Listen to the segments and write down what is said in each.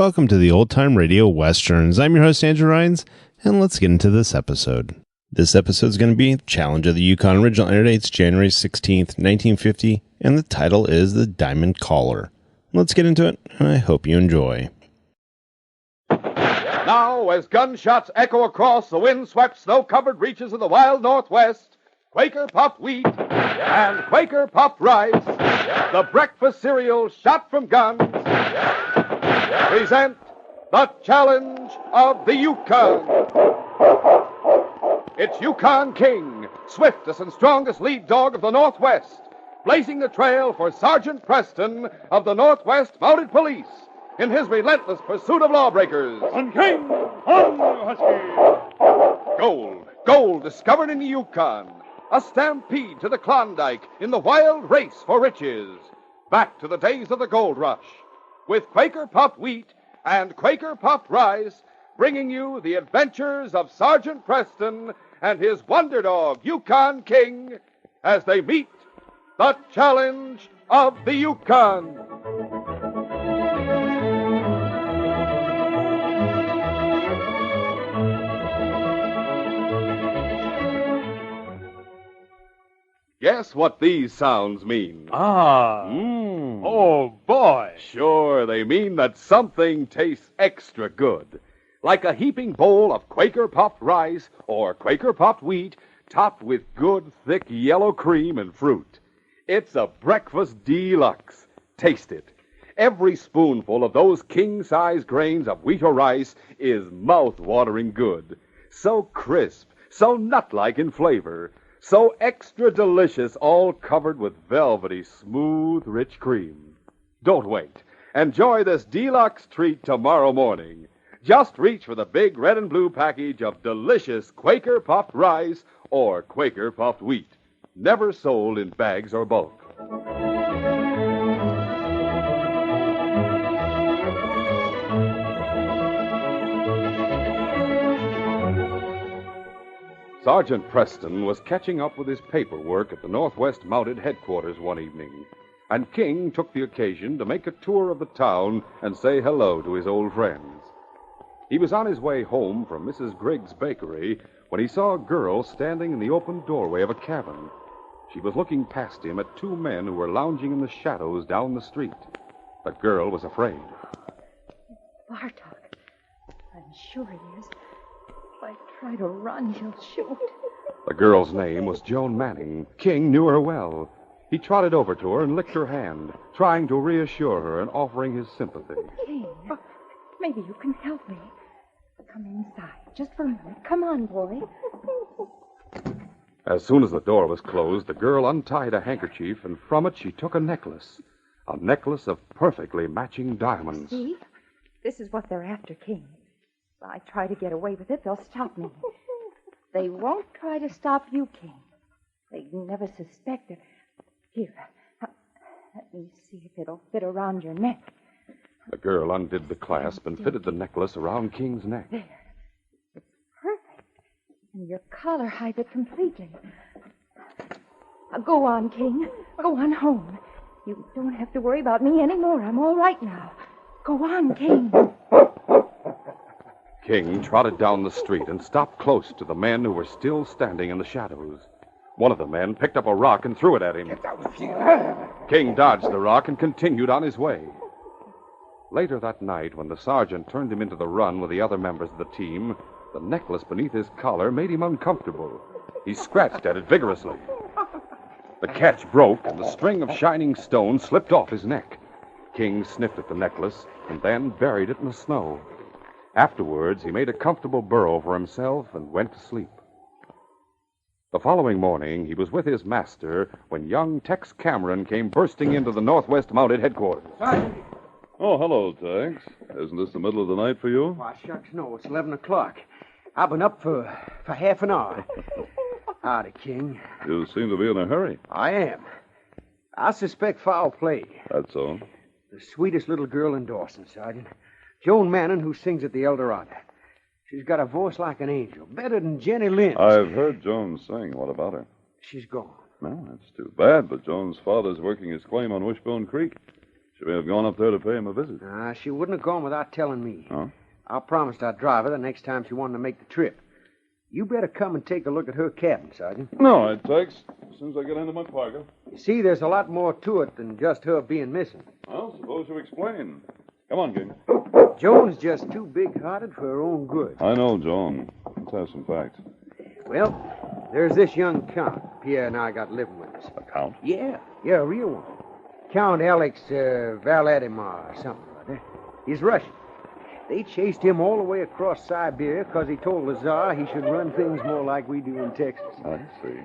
Welcome to the Old Time Radio Westerns. I'm your host, Andrew Rhynes, and let's get into this episode. This episode is going to be Challenge of the Yukon. Original air date's January 16th, 1950, and the title is The Diamond Caller. Let's get into it, and I hope you enjoy. Now, as gunshots echo across the wind-swept, snow-covered reaches of the wild Northwest, Quaker Puffed Wheat and Quaker Puffed Rice, the breakfast cereal shot from guns, present the Challenge of the Yukon. It's Yukon King, swiftest and strongest lead dog of the Northwest, blazing the trail for Sergeant Preston of the Northwest Mounted Police in his relentless pursuit of lawbreakers. On King! On, Husky! Gold discovered in the Yukon. A stampede to the Klondike in the wild race for riches. Back to the days of the gold rush. With Quaker Puffed Wheat and Quaker Puffed Rice, bringing you the adventures of Sergeant Preston and his wonder dog, Yukon King, as they meet the Challenge of the Yukon. Guess what these sounds mean? Oh, boy. Sure, they mean that something tastes extra good. Like a heaping bowl of Quaker Puffed Rice or Quaker Puffed Wheat topped with good, thick yellow cream and fruit. It's a breakfast deluxe. Taste it. Every spoonful of those king-size grains of wheat or rice is mouth-watering good. So crisp, so nut-like in flavor, so extra delicious, all covered with velvety, smooth, rich cream. Don't wait. Enjoy this deluxe treat tomorrow morning. Just reach for the big red and blue package of delicious Quaker Puffed Rice or Quaker Puffed Wheat. Never sold in bags or bulk. Sergeant Preston was catching up with his paperwork at the Northwest Mounted Headquarters one evening, and King took the occasion to make a tour of the town and say hello to his old friends. He was on his way home from Mrs. Griggs' bakery when he saw a girl standing in the open doorway of a cabin. She was looking past him at two men who were lounging in the shadows down the street. The girl was afraid. Bartok. I'm sure he is. If I try to run, he'll shoot. The girl's name was Joan Manning. King knew her well. He trotted over to her and licked her hand, trying to reassure her and offering his sympathy. King, maybe you can help me. Come inside, just for a minute. Come on, boy. As soon as the door was closed, the girl untied a handkerchief, and from it she took a necklace of perfectly matching diamonds. See? This is what they're after, King. If I try to get away with it, they'll stop me. They won't try to stop you, King. They'd never suspect it. Here, let me see if it'll fit around your neck. The girl undid the clasp and fitted the necklace around King's neck. There. It's perfect. And your collar hides it completely. Now, go on, King. Go on home. You don't have to worry about me anymore. I'm all right now. Go on, King. King trotted down the street and stopped close to the men who were still standing in the shadows. One of the men picked up a rock and threw it at him. King dodged the rock and continued on his way. Later that night, when the sergeant turned him into the run with the other members of the team, the necklace beneath his collar made him uncomfortable. He scratched at it vigorously. The catch broke, and the string of shining stones slipped off his neck. King sniffed at the necklace and then buried it in the snow. Afterwards, he made a comfortable burrow for himself and went to sleep. The following morning, he was with his master when young Tex Cameron came bursting into the Northwest Mounted Headquarters. Sergeant! Oh, hello, Tex. Isn't this the middle of the night for you? Why, shucks, no. It's 11 o'clock. I've been up for half an hour. Howdy, King. You seem to be in a hurry. I am. I suspect foul play. That's all. The sweetest little girl in Dawson, Sergeant. Joan Manning, who sings at the Eldorado. She's got a voice like an angel, better than Jenny Lind. I've heard Joan sing. What about her? She's gone. Well, that's too bad, but Joan's father's working his claim on Wishbone Creek. She may have gone up there to pay him a visit. She wouldn't have gone without telling me. Huh? I promised I'd drive her the next time she wanted to make the trip. You better come and take a look at her cabin, Sergeant. No, it takes. As soon as I get into my parka. You see, there's a lot more to it than just her being missing. Well, suppose you explain. Come on, King. Joan's just too big-hearted for her own good. I know, Joan. Let's have some facts. Well, there's this young Count Pierre and I got living with us. A count? Yeah, a real one. Count Alex Valadimir or something like that. He's Russian. They chased him all the way across Siberia because he told the Tsar he should run things more like we do in Texas. I see.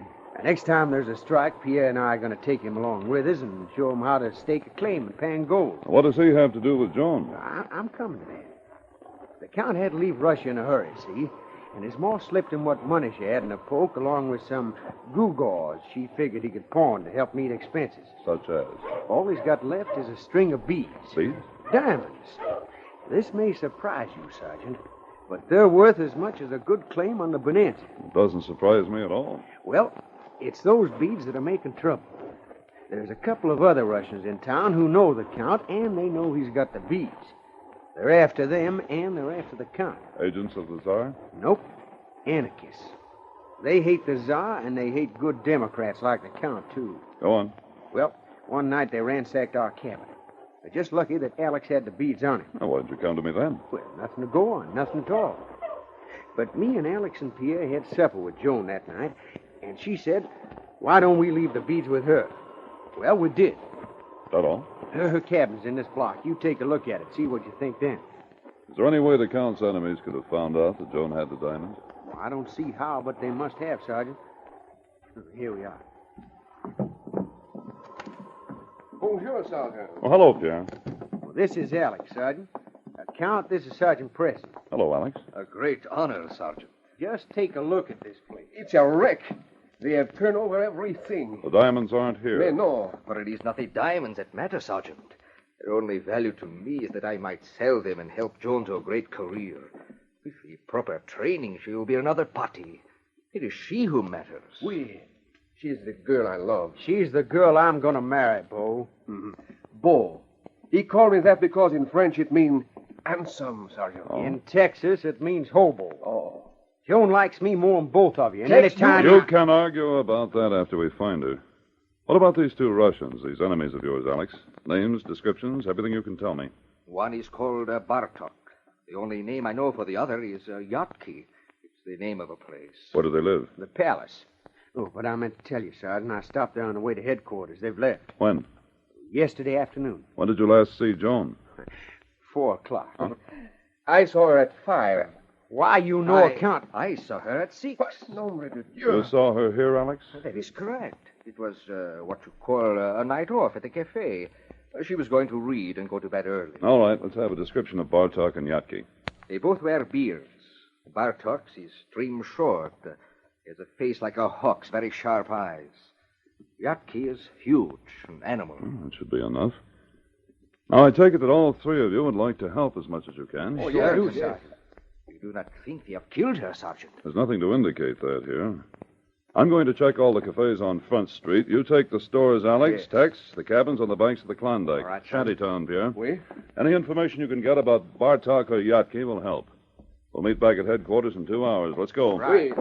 Next time there's a strike, Pierre and I are going to take him along with us and show him how to stake a claim in Pangold. What does he have to do with Joan? I'm coming to that. The Count had to leave Russia in a hurry, see? And his ma slipped him what money she had in a poke, along with some gewgaws she figured he could pawn to help meet expenses. Such as? All he's got left is a string of beads. Beads? Diamonds. This may surprise you, Sergeant, but they're worth as much as a good claim on the Bonanza. It doesn't surprise me at all. Well, it's those beads that are making trouble. There's a couple of other Russians in town who know the Count, and they know he's got the beads. They're after them, and they're after the Count. Agents of the Tsar? Nope. Anarchists. They hate the Tsar, and they hate good Democrats like the Count, too. Go on. Well, one night they ransacked our cabin. They're just lucky that Alex had the beads on him. Well, why didn't you come to me then? Well, nothing to go on, nothing at all. But me and Alex and Pierre had supper with Joan that night, and she said, why don't we leave the beads with her? Well, we did. That all? Her cabin's in this block. You take a look at it. See what you think then. Is there any way the Count's enemies could have found out that Joan had the diamonds? Well, I don't see how, but they must have, Sergeant. Here we are. Bonjour, Sergeant. Oh, hello, Pierre. Well, this is Alex, Sergeant. Count, this is Sergeant Preston. Hello, Alex. A great honor, Sergeant. Just take a look at this place. It's a wreck. They have turned over everything. The diamonds aren't here. Mais no, for it is not the diamonds that matter, Sergeant. Their only value to me is that I might sell them and help Joan to a great career. With the proper training, she will be another party. It is she who matters. Oui. She's the girl I love. She's the girl I'm going to marry, Bo. Mm-hmm. Beau. He called me that because in French it means handsome, Sergeant. Oh. In Texas, it means hobo. Oh. Joan likes me more than both of you. And Tex, anytime... You can argue about that after we find her. What about these two Russians, these enemies of yours, Alex? Names, descriptions, everything you can tell me. One is called Bartok. The only name I know for the other is Yatki. It's the name of a place. Where do they live? The palace. Oh, but I meant to tell you, Sergeant, I stopped there on the way to headquarters. They've left. When? Yesterday afternoon. When did you last see Joan? 4:00. Huh? I saw her at 5. Why, you know account... I saw her at 6. Nombre de You Dieu. saw her here, Alex? That is correct. It was what you call a night off at the cafe. She was going to read and go to bed early. All right, let's have a description of Bartok and Yatki. They both wear beards. Bartok's is trim short. He has a face like a hawk's, very sharp eyes. Yatki is huge, an animal. That should be enough. Now, I take it that all three of you would like to help as much as you can. Oh, Sure do, yes. Sergeant. You do not think they have killed her, Sergeant? There's nothing to indicate that here. I'm going to check all the cafes on Front Street. You take the stores, Alex. Yes. Tex, the cabins on the banks of the Klondike. All right, Shantytown, Pierre. Oui? Any information you can get about Bartok or Yatki will help. We'll meet back at headquarters in 2 hours. Let's go. Right.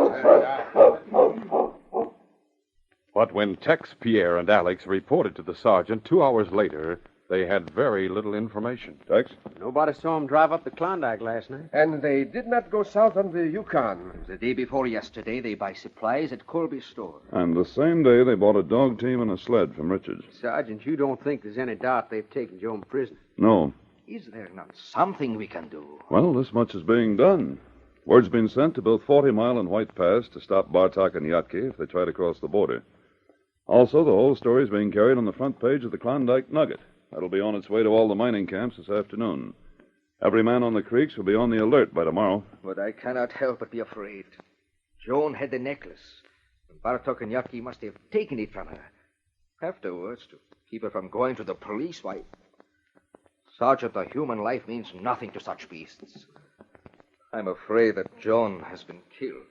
But when Tex, Pierre, and Alex reported to the sergeant 2 hours later, they had very little information. Tex? Nobody saw him drive up the Klondike last night. And they did not go south on the Yukon. The day before yesterday, they buy supplies at Colby's store. And the same day, they bought a dog team and a sled from Richards. Sergeant, you don't think there's any doubt they've taken Joan prisoner? No. Is there not something we can do? Well, this much is being done. Word's been sent to both 40 Mile and White Pass to stop Bartok and Yatki if they try to cross the border. Also, the whole story's being carried on the front page of the Klondike Nugget. That'll be on its way to all the mining camps this afternoon. Every man on the creeks will be on the alert by tomorrow. But I cannot help but be afraid. Joan had the necklace, and Bartok and Yatki must have taken it from her. Afterwards, to keep her from going to the police, why... Sergeant, a human life means nothing to such beasts. I'm afraid that Joan has been killed.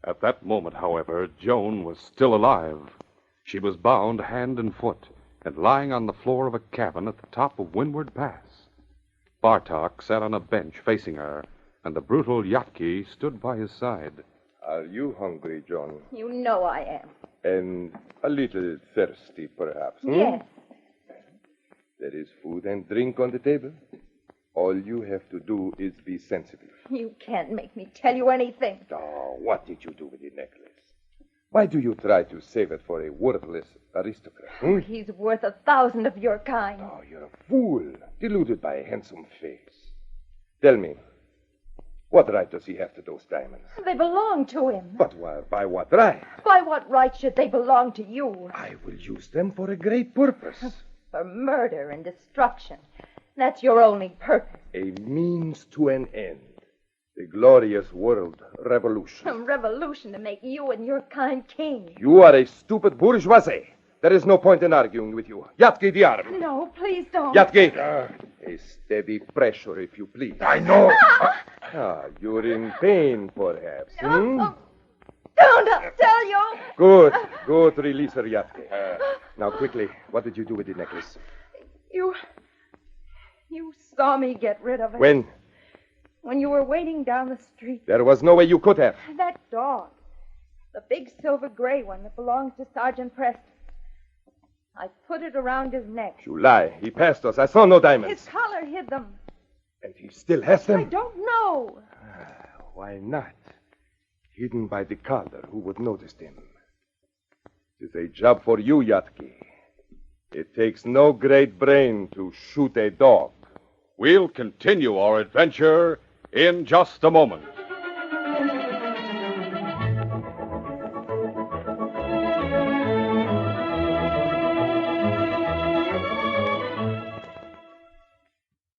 At that moment, however, Joan was still alive. She was bound hand and foot, and lying on the floor of a cabin at the top of Windward Pass. Bartok sat on a bench facing her, and the brutal Yatki stood by his side. Are you hungry, John? You know I am. And a little thirsty, perhaps? Yes. There is food and drink on the table. All you have to do is be sensible. You can't make me tell you anything. Oh, what did you do with the necklace? Why do you try to save it for a worthless aristocrat? He's worth 1,000 of your kind. Oh, you're a fool, deluded by a handsome face. Tell me, what right does he have to those diamonds? They belong to him. But by what right? By what right should they belong to you? I will use them for a great purpose. For murder and destruction. That's your only purpose. A means to an end. The glorious world revolution. A revolution to make you and your kind king. You are a stupid bourgeoisie. There is no point in arguing with you. Yatki the arm. No, please don't. Yatki. A steady pressure, if you please. I know. You're in pain, perhaps. Oh, don't, I'll tell you. Good. Go to release her, Yatki. Now, quickly, what did you do with the necklace? You saw me get rid of it. When? When you were waiting down the street. There was no way you could have. That dog. The big silver gray one that belongs to Sergeant Preston. I put it around his neck. You lie. He passed us. I saw no diamonds. His collar hid them. And he still has them? I don't know. Why not? Hidden by the collar, who would notice him? It is a job for you, Yatki. It takes no great brain to shoot a dog. We'll continue our adventure in just a moment.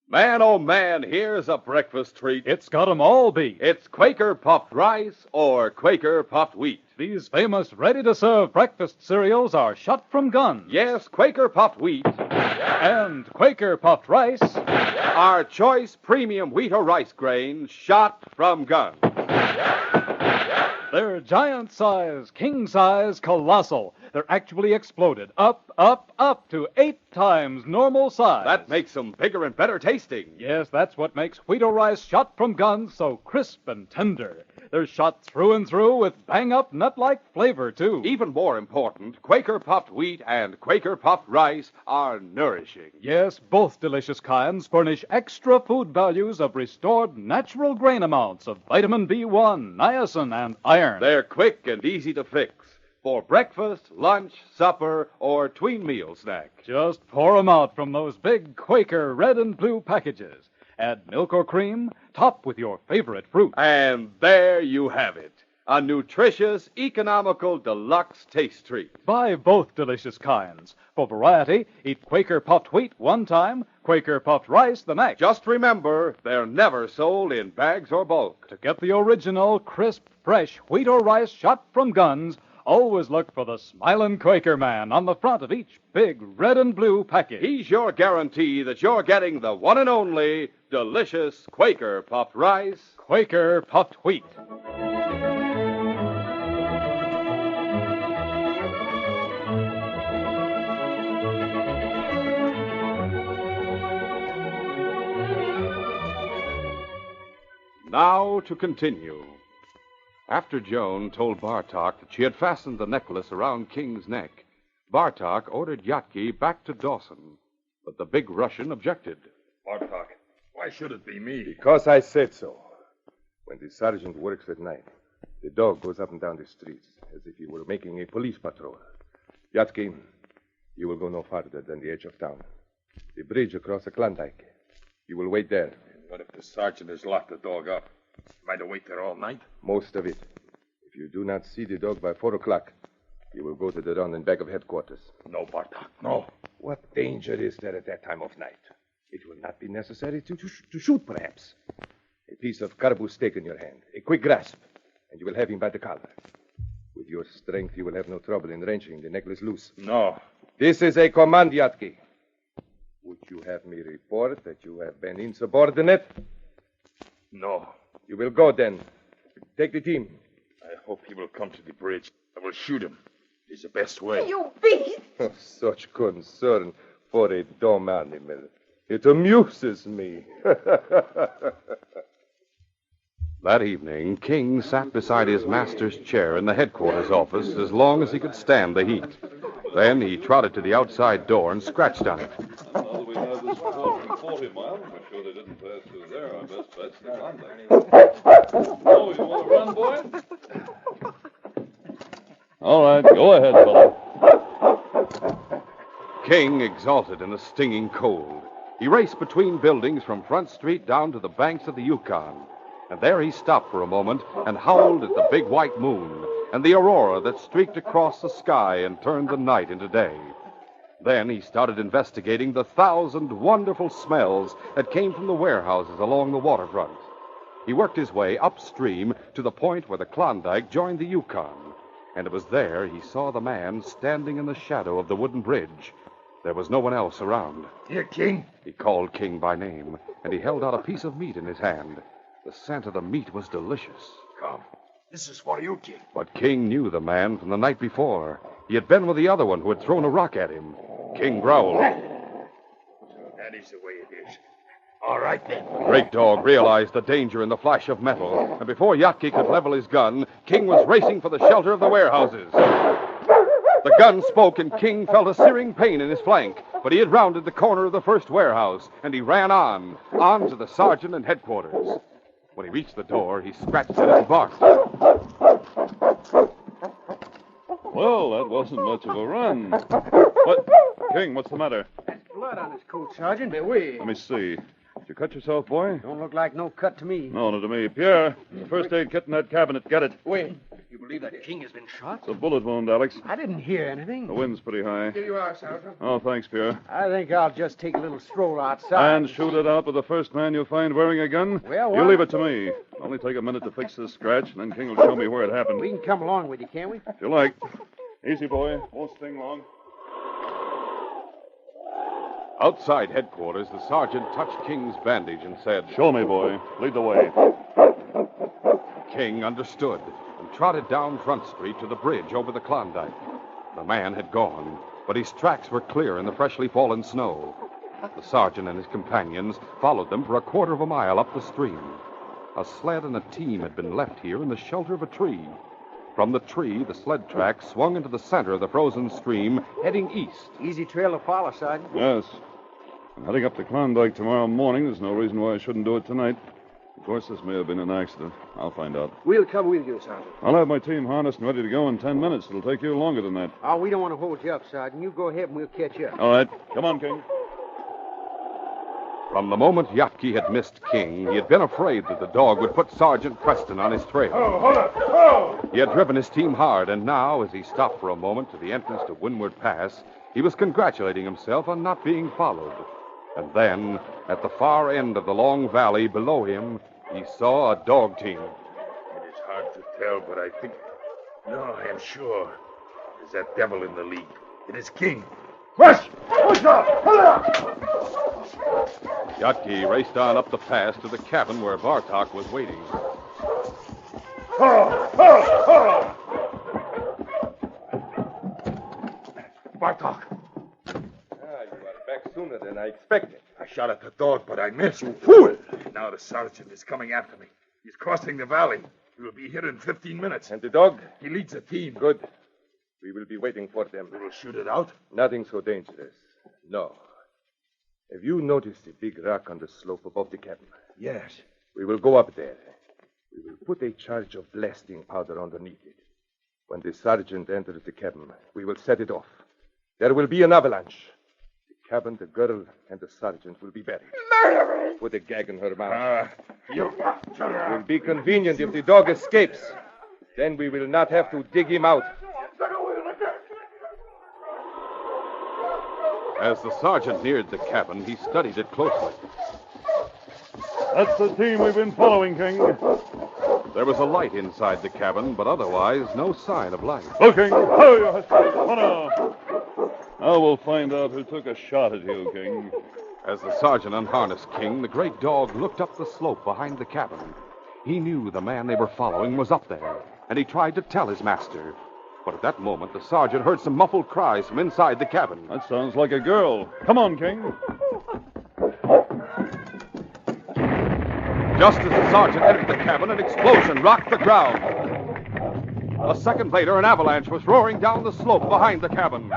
Man, oh man, here's a breakfast treat. It's got 'em all beat. It's Quaker puffed rice or Quaker puffed wheat. These famous ready-to-serve breakfast cereals are shot from guns. Yes, Quaker puffed wheat. And Quaker puffed rice. Our choice premium wheat or rice grain shot from guns. They're giant size, king size, colossal. They're actually exploded up to 8 times normal size. That makes them bigger and better tasting. Yes, that's what makes wheat or rice shot from guns so crisp and tender. They're shot through and through with bang-up nut-like flavor, too. Even more important, Quaker puffed wheat and Quaker puffed rice are nourishing. Yes, both delicious kinds furnish extra food values of restored natural grain amounts of vitamin B1, niacin, and iron. They're quick and easy to fix for breakfast, lunch, supper, or tween meal snack. Just pour 'em out from those big Quaker red and blue packages. Add milk or cream, top with your favorite fruit. And there you have it. A nutritious, economical, deluxe taste treat. Buy both delicious kinds. For variety, eat Quaker puffed wheat one time, Quaker puffed rice the next. Just remember, they're never sold in bags or bulk. To get the original, crisp, fresh wheat or rice shot from guns, always look for the smiling Quaker man on the front of each big red and blue package. He's your guarantee that you're getting the one and only delicious Quaker puffed rice, Quaker puffed wheat. Now to continue. After Joan told Bartok that she had fastened the necklace around King's neck, Bartok ordered Yatki back to Dawson. But the big Russian objected. Bartok, why should it be me? Because I said so. When the sergeant works at night, the dog goes up and down the streets as if he were making a police patrol. Yatki, you will go no farther than the edge of town. The bridge across the Klondike. You will wait there. What if the sergeant has locked the dog up? Might I wait there all night? Most of it. If you do not see the dog by 4 o'clock, you will go to the run in back of headquarters. No, Bartok, no. What danger is there at that time of night? It will not be necessary to shoot, perhaps. A piece of caribou steak in your hand, a quick grasp, and you will have him by the collar. With your strength, you will have no trouble in wrenching the necklace loose. No. This is a command, Yatki. Would you have me report that you have been insubordinate? No. You will go, then. Take the team. I hope he will come to the bridge. I will shoot him. It's the best way. You beast! Such concern for a dumb animal. It amuses me. That evening, King sat beside his master's chair in the headquarters office as long as he could stand the heat. Then he trotted to the outside door and scratched on it. Now that we have this report from 40 Mile, we're sure they didn't pass through there. Our best bet's the Klondike. Oh, you want to run, boy? All right, go ahead, fella. King exulted in the stinging cold. He raced between buildings from Front Street down to the banks of the Yukon. And there he stopped for a moment and howled at the big white moon and the aurora that streaked across the sky and turned the night into day. Then he started investigating the 1,000 wonderful smells that came from the warehouses along the waterfront. He worked his way upstream to the point where the Klondike joined the Yukon. And it was there he saw the man standing in the shadow of the wooden bridge. There was no one else around. Here, King. He called King by name, and he held out a piece of meat in his hand. The scent of the meat was delicious. Come. This is for you, King. But King knew the man from the night before. He had been with the other one who had thrown a rock at him. King growled. That is the way it is. All right, then. The great dog realized the danger in the flash of metal, and before Yatki could level his gun, King was racing for the shelter of the warehouses. The gun spoke, and King felt a searing pain in his flank, but he had rounded the corner of the first warehouse, and he ran on to the sergeant and headquarters. When he reached the door, he scratched it and barked. Well, that wasn't much of a run. What? King, what's the matter? There's blood on his coat, Sergeant. Wait. Let me see. Did you cut yourself, boy? Don't look like no cut to me. No, not to me. Pierre, the first aid kit in that cabinet. Get it. Wait. You believe that King has been shot? It's a bullet wound, Alex. I didn't hear anything. The wind's pretty high. Here you are, Sergeant. Oh, thanks, Pierre. I think I'll just take a little stroll outside. And shoot it out with the first man you find wearing a gun? Well, You leave it to me. It'll only take a minute to fix this scratch, and then King will show me where it happened. We can come along with you, can't we? If you like. Easy, boy. Won't sting long. Outside headquarters, the sergeant touched King's bandage and said, Show me, boy. Lead the way. King understood and trotted down Front Street to the bridge over the Klondike. The man had gone, but his tracks were clear in the freshly fallen snow. The sergeant and his companions followed them for a quarter of a mile up the stream. A sled and a team had been left here in the shelter of a tree. From the tree, the sled track swung into the center of the frozen stream, heading east. Easy trail to follow, Sergeant. Yes. I'm heading up to Klondike tomorrow morning. There's no reason why I shouldn't do it tonight. Of course, this may have been an accident. I'll find out. We'll come with you, Sergeant. I'll have my team harnessed and ready to go in 10 minutes. It'll take you longer than that. Oh, we don't want to hold you up, Sergeant. You go ahead and we'll catch you up. All right. Come on, King. From the moment Yatki had missed King, he had been afraid that the dog would put Sergeant Preston on his trail. Oh, hold up. Oh! He had driven his team hard, and now, as he stopped for a moment to the entrance to Windward Pass, he was congratulating himself on not being followed. And then, at the far end of the long valley below him, he saw a dog team. It is hard to tell, but I think... No, I am sure. It is that devil in the lead. It is King. Rush! Push off! Yatki raced on up the pass to the cabin where Bartok was waiting. Bartok! You are back sooner than I expected. I shot at the dog, but I missed. You fool! Now the sergeant is coming after me. He's crossing the valley. He will be here in 15 minutes. And the dog? He leads the team. Good. We will be waiting for them. We will shoot it out? Nothing so dangerous. No. Have you noticed the big rock on the slope above the cabin? Yes. We will go up there. We will put a charge of blasting powder underneath it. When the sergeant enters the cabin, we will set it off. There will be an avalanche. The cabin, the girl, and the sergeant will be buried. Murderer! Put a gag in her mouth. You... It will be convenient if the dog escapes. Then we will not have to dig him out. As the sergeant neared the cabin, he studied it closely. That's the team we've been following, King. There was a light inside the cabin, but otherwise no sign of life. Looking. Oh, you hush. Oh, no. Now we'll find out who took a shot at you, King. As the sergeant unharnessed King, the great dog looked up the slope behind the cabin. He knew the man they were following was up there, and he tried to tell his master. But at that moment, the sergeant heard some muffled cries from inside the cabin. That sounds like a girl. Come on, King. Just as the sergeant entered the cabin, an explosion rocked the ground. A second later, an avalanche was roaring down the slope behind the cabin.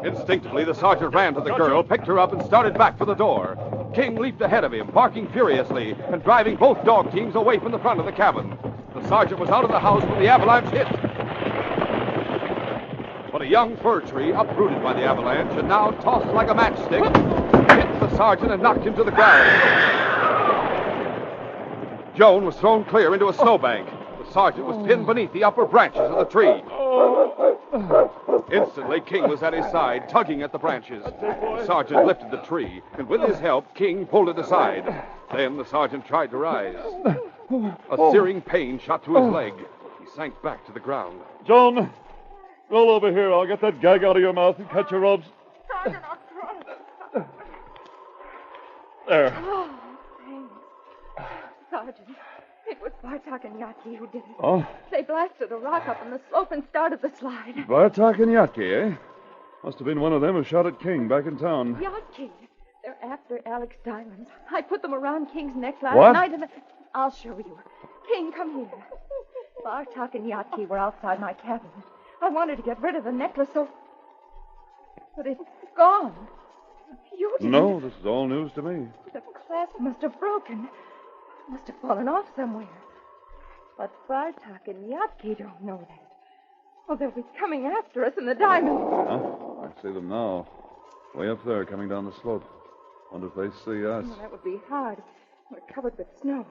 Instinctively, the sergeant ran to the girl, picked her up, and started back for the door. King leaped ahead of him, barking furiously and driving both dog teams away from the front of the cabin. The sergeant was out of the house when the avalanche hit. But a young fir tree, uprooted by the avalanche and now tossed like a matchstick, hit the sergeant and knocked him to the ground. Joan was thrown clear into a snowbank. The sergeant was pinned beneath the upper branches of the tree. Instantly, King was at his side, tugging at the branches. The sergeant lifted the tree, and with his help, King pulled it aside. Then the sergeant tried to rise. A searing pain shot through his leg. He sank back to the ground. Joan, roll over here. I'll get that gag out of your mouth and cut your ropes. Sergeant, I'll try. There. Oh, thanks. Sergeant, it was Bartok and Yatki who did it. Oh? They blasted a rock up on the slope and started the slide. Bartok and Yatki, eh? Must have been one of them who shot at King back in town. Yatki. They're after Alex diamonds. I put them around King's neck last What? night and... I'll show you. King, come here. Bartok and Yatki were outside my cabin. I wanted to get rid of the necklace, so... But it's gone. You didn't... No, this is all news to me. The clasp must have broken. Must have fallen off somewhere. But Bartok and Yatki don't know that. Oh, they'll be coming after us in the diamonds. Huh? I see them now. Way up there, coming down the slope. Wonder if they see us. Oh, that would be hard. We're covered with snow.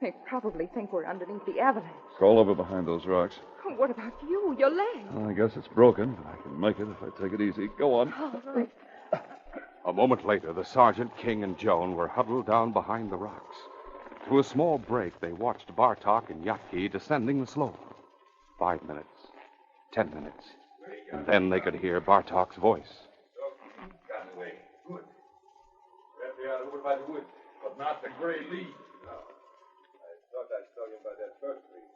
They probably think we're underneath the avalanche. Crawl over behind those rocks. Oh, what about you? Your leg? Well, I guess it's broken, but I can make it if I take it easy. Go on. All right. A moment later, the sergeant, King, and Joan were huddled down behind the rocks. Through a small break, they watched Bartok and Yatki descending the slope. 5 minutes. 10 minutes. And then they could hear Bartok's voice. Got away. Good. Left they are over by the woods, but not the gray leaves. No. I thought I saw him by that first tree.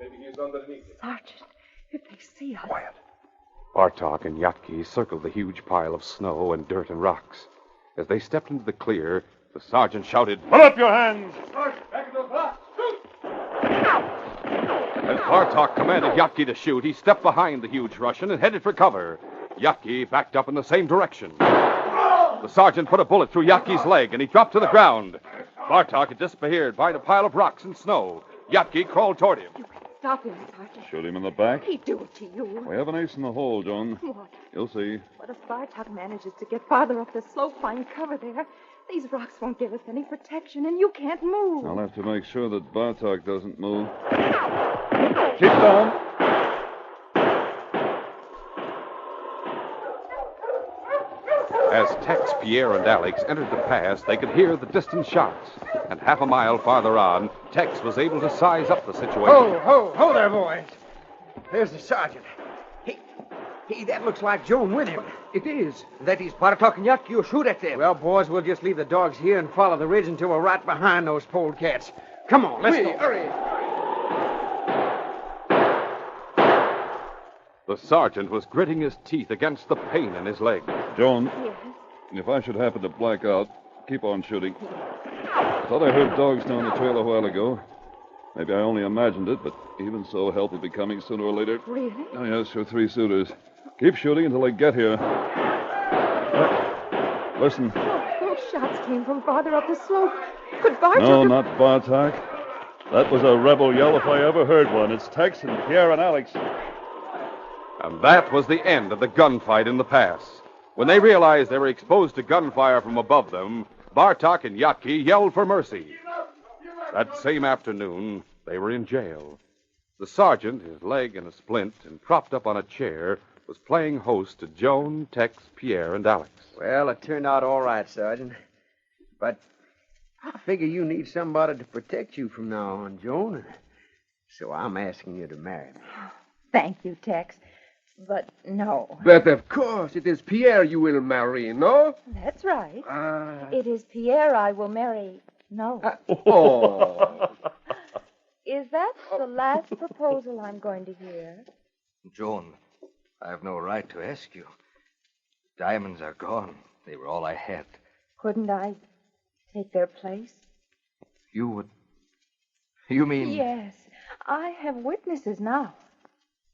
Maybe he's underneath it. Sergeant, if they see us... Quiet. Bartok and Yatki circled the huge pile of snow and dirt and rocks. As they stepped into the clear, the sergeant shouted, Put up your hands! Sergeant, back in those rocks. Shoot! As Bartok commanded Yatki to shoot, he stepped behind the huge Russian and headed for cover. Yatki backed up in the same direction. The sergeant put a bullet through Yatki's leg, and he dropped to the ground. Bartok had disappeared behind a pile of rocks and snow. Yatki crawled toward him. You can stop him, Sergeant. Shoot him in the back. He'd do it to you. We have an ace in the hole, Joan. What? You'll see. What if Bartok manages to get farther up the slope, find cover there? These rocks won't give us any protection, and you can't move. I'll have to make sure that Bartok doesn't move. Keep down. As Tex, Pierre, and Alex entered the pass, they could hear the distant shots. And half a mile farther on, Tex was able to size up the situation. Ho there, boys. There's the sergeant. Hey, that looks like Joan with him. It is. That is Bartok and Yatki who shoot at them. Well, boys, we'll just leave the dogs here and follow the ridge until we're right behind those polecats. Come on, let's go. Hurry. The sergeant was gritting his teeth against the pain in his leg. Joan, Yes. if I should happen to black out, keep on shooting. I thought I heard dogs down the trail a while ago. Maybe I only imagined it, but even so, help will be coming sooner or later. Really? Oh, yes, for 3 suitors. Keep shooting until I get here. Listen. Those shots came from farther up the slope. Could Bartok... No, not Bartok. That was a rebel yell if I ever heard one. It's Tex and Pierre and Alex. And that was the end of the gunfight in the pass. When they realized they were exposed to gunfire from above them, Bartok and Yatki yelled for mercy. That same afternoon, they were in jail. The sergeant, his leg in a splint and propped up on a chair, was playing host to Joan, Tex, Pierre, and Alex. Well, it turned out all right, Sergeant. But I figure you need somebody to protect you from now on, Joan. So I'm asking you to marry me. Thank you, Tex. But no. But of course, it is Pierre you will marry, no? That's right. It is Pierre I will marry. No. Oh. Is that the last proposal I'm going to hear. Joan, I have no right to ask you. Diamonds are gone. They were all I had. Couldn't I take their place? You would... You mean... Yes. I have witnesses now.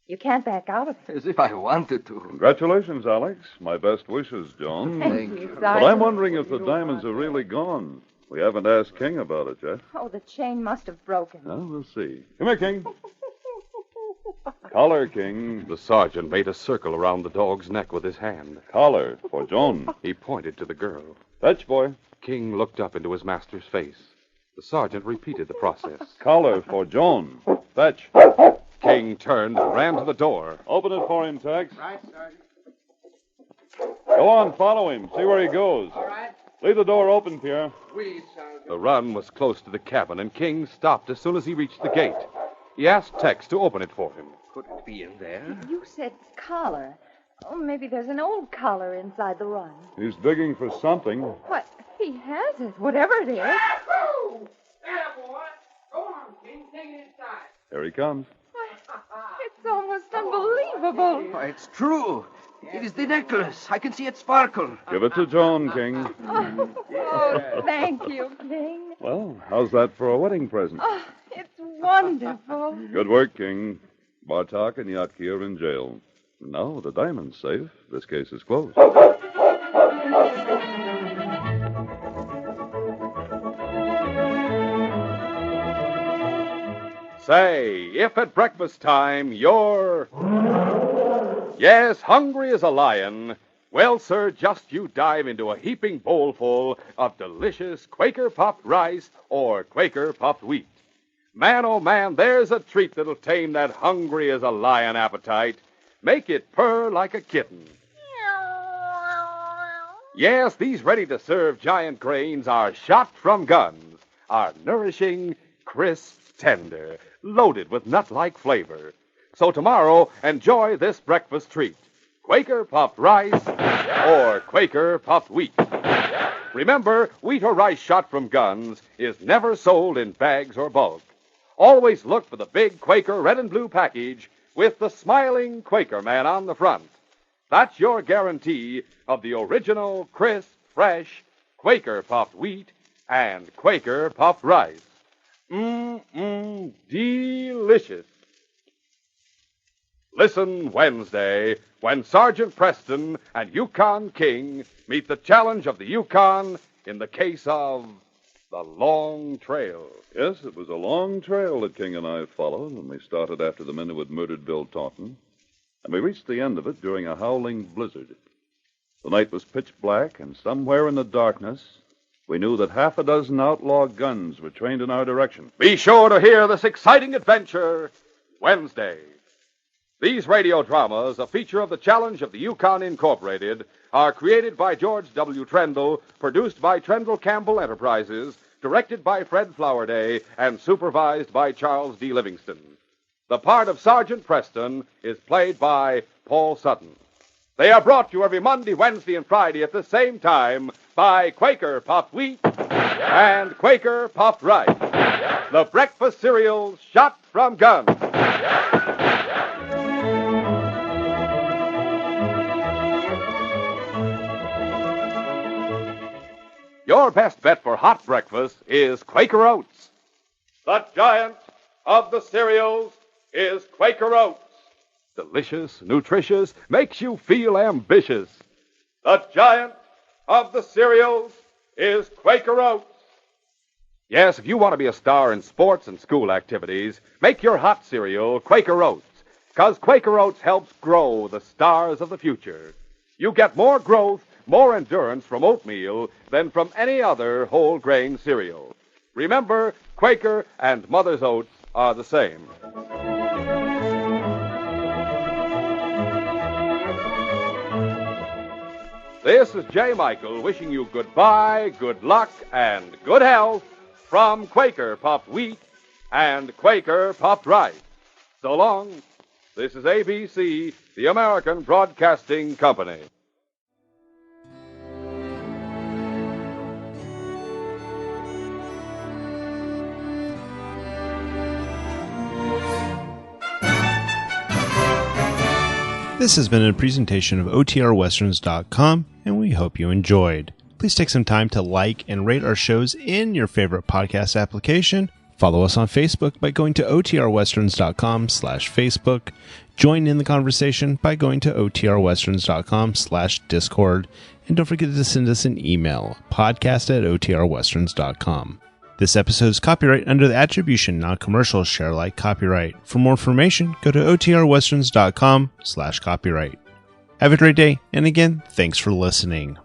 You can't back out of it. As if I wanted to. Congratulations, Alex. My best wishes, Joan. Thank you. But I'm wondering if the diamonds are really gone. We haven't asked King about it yet. Oh, the chain must have broken. Well, we'll see. Come here, King. Collar, King. The sergeant made a circle around the dog's neck with his hand. Collar for Joan. He pointed to the girl. Fetch, boy. King looked up into his master's face. The sergeant repeated the process. Collar for Joan. Fetch. King turned and ran to the door. Open it for him, Tex. Right, Sergeant. Go on, follow him. See where he goes. All right. Leave the door open, Pierre. Oui, Sergeant. The run was close to the cabin, and King stopped as soon as he reached the gate. He asked Tex to open it for him. Could it be in there? You said collar. Oh, maybe there's an old collar inside the run. He's digging for something. What? He has it, whatever it is. Yahoo! There, boy. Go on, King. Take it inside. Here he comes. It's almost unbelievable. Why, it's true. It is the necklace. I can see it sparkle. Give it to Joan, King. Oh, thank you, King. Well, how's that for a wedding present? Oh, it's wonderful. Good work, King. Bartok and Yatki are in jail. Now the diamond's safe. This case is closed. Say, if at breakfast time you're... Yes, hungry as a lion. Well, sir, just you dive into a heaping bowlful of delicious Quaker puffed rice or Quaker puffed wheat. Man, oh man, there's a treat that'll tame that hungry as a lion appetite. Make it purr like a kitten. Yes, these ready-to-serve giant grains are shot from guns, are nourishing, crisp, tender, loaded with nut-like flavor. So tomorrow, enjoy this breakfast treat. Quaker puffed rice or Quaker puffed wheat. Remember, wheat or rice shot from guns is never sold in bags or bulk. Always look for the big Quaker red and blue package with the smiling Quaker man on the front. That's your guarantee of the original, crisp, fresh Quaker puffed wheat and Quaker puffed rice. Delicious. Listen Wednesday when Sergeant Preston and Yukon King meet the challenge of the Yukon in the case of the Long Trail. Yes, it was a long trail that King and I followed when we started after the men who had murdered Bill Taunton. And we reached the end of it during a howling blizzard. The night was pitch black, and somewhere in the darkness, we knew that half a dozen outlaw guns were trained in our direction. Be sure to hear this exciting adventure Wednesday. These radio dramas, a feature of the Challenge of the Yukon Incorporated, are created by George W. Trendle, produced by Trendle Campbell Enterprises, directed by Fred Flowerday, and supervised by Charles D. Livingston. The part of Sergeant Preston is played by Paul Sutton. They are brought to you every Monday, Wednesday, and Friday at the same time by Quaker Puffed Wheat and Quaker Puffed Rice, the breakfast cereals shot from guns. Your best bet for hot breakfast is Quaker Oats. The giant of the cereals is Quaker Oats. Delicious, nutritious, makes you feel ambitious. The giant of the cereals is Quaker Oats. Yes, if you want to be a star in sports and school activities, make your hot cereal Quaker Oats, because Quaker Oats helps grow the stars of the future. You get more growth, more endurance from oatmeal than from any other whole grain cereal. Remember, Quaker and Mother's Oats are the same. This is J. Michael wishing you goodbye, good luck, and good health from Quaker Puffed Wheat and Quaker Puffed Rice. So long. This is ABC, the American Broadcasting Company. This has been a presentation of OTRWesterns.com, and we hope you enjoyed. Please take some time to like and rate our shows in your favorite podcast application. Follow us on Facebook by going to OTRWesterns.com/Facebook. Join in the conversation by going to OTRWesterns.com/Discord. And don't forget to send us an email, podcast@OTRWesterns.com. This episode is copyright under the Attribution Non-Commercial Share Alike copyright. For more information, go to OTRWesterns.com/copyright. Have a great day, and again, thanks for listening.